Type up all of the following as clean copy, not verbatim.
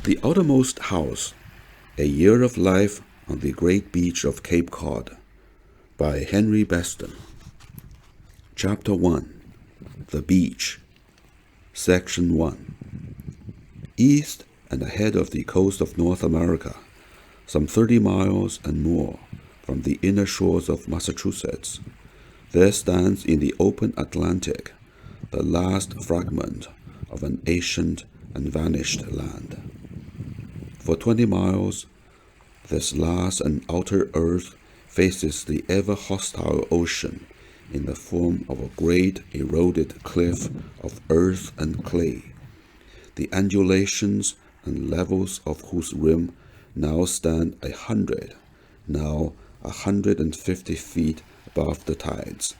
The Outermost House, A Year of Life on the Great Beach of Cape Cod by Henry Beston. Chapter 1. The Beach. Section 1. East and ahead of the coast of North America, some 30 miles and more from the inner shores of Massachusetts, there stands in the open Atlantic the last fragment of an ancient and vanished land. For 20 miles, this last and outer earth faces the ever-hostile ocean in the form of a great eroded cliff of earth and clay, the undulations and levels of whose rim now stand 100, now 150 feet above the tides.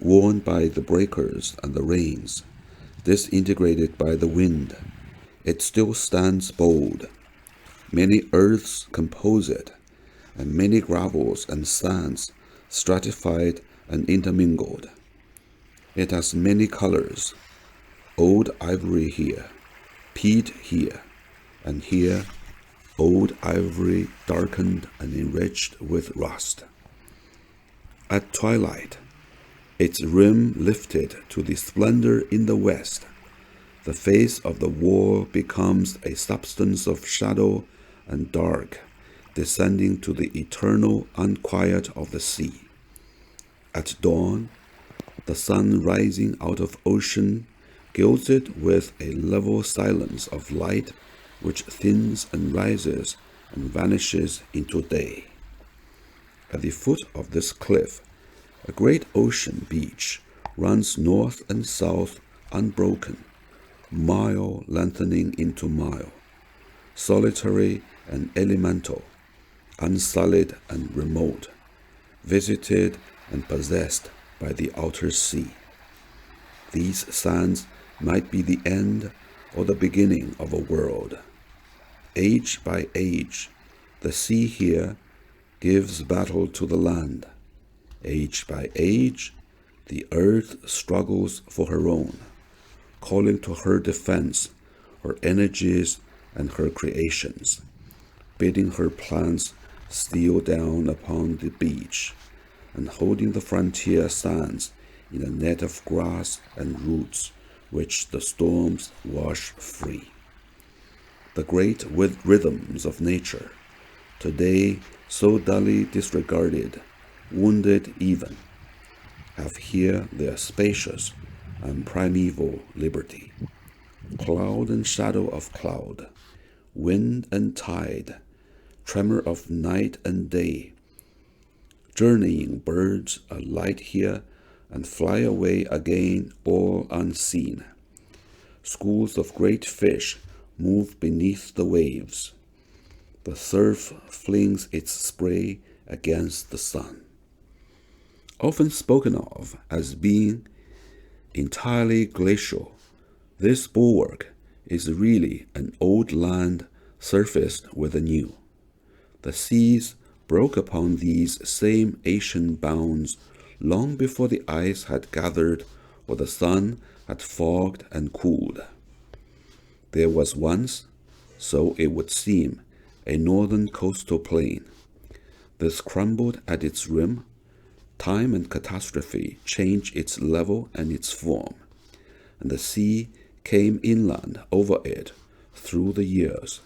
Worn by the breakers and the rains, disintegrated by the wind, it still stands bold. Many earths compose it, and many gravels and sands stratified and intermingled. It has many colors, old ivory here, peat here, and here old ivory darkened and enriched with rust. At twilight, its rim lifted to the splendor in the west, the face of the wall becomes a substance of shadow and dark, descending to the eternal unquiet of the sea. At dawn, the sun rising out of ocean gilds it with a level silence of light which thins and rises and vanishes into day. At the foot of this cliff, a great ocean beach runs north and south unbroken, mile lengthening into mile, solitary and elemental, unsullied and remote, visited and possessed by the outer sea. These sands might be the end or the beginning of a world. Age by age, the sea here gives battle to the land. Age by age, the earth struggles for her own, calling to her defense her energies and her creations, bidding her plants steal down upon the beach, and holding the frontier sands in a net of grass and roots which the storms wash free. The great rhythms of nature, today so dully disregarded, wounded even, have here their spacious and primeval liberty. Cloud and shadow of cloud, wind and tide, tremor of night and day, journeying birds alight here and fly away again all unseen. Schools of great fish move beneath the waves. The surf flings its spray against the sun. Often spoken of as being entirely glacial, this bulwark is really an old land surfaced with a new. The seas broke upon these same ancient bounds long before the ice had gathered or the sun had fogged and cooled. There was once, so it would seem, a northern coastal plain. This crumbled at its rim. Time and catastrophe changed its level and its form, and the sea came inland over it through the years.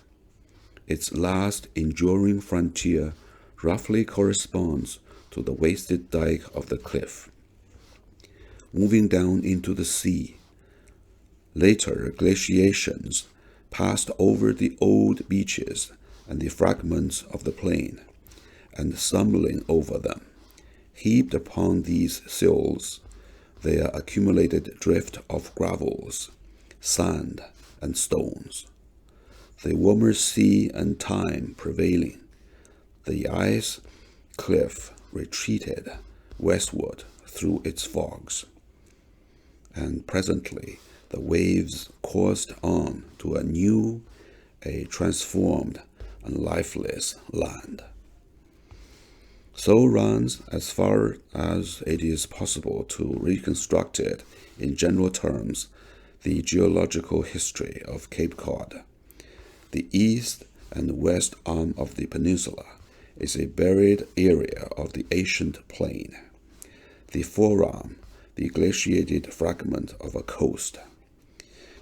Its last enduring frontier roughly corresponds to the wasted dike of the cliff. Moving down into the sea, later glaciations passed over the old beaches and the fragments of the plain, and stumbling over them, heaped upon these sills their accumulated drift of gravels, sand, and stones. The warmer sea and time prevailing, the ice cliff retreated westward through its fogs, and presently the waves coursed on to a new, a transformed and lifeless land. So runs, as far as it is possible to reconstruct it in general terms, the geological history of Cape Cod. The east and west arm of the peninsula is a buried area of the ancient plain. The forearm, the glaciated fragment of a coast.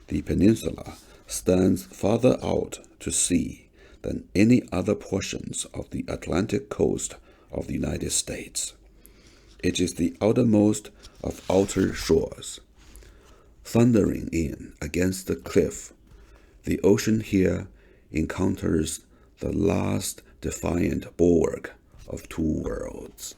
The peninsula stands farther out to sea than any other portions of the Atlantic coast of the United States. It is the outermost of outer shores. Thundering in against the cliff, the ocean here encounters the last defiant bulwark of two worlds.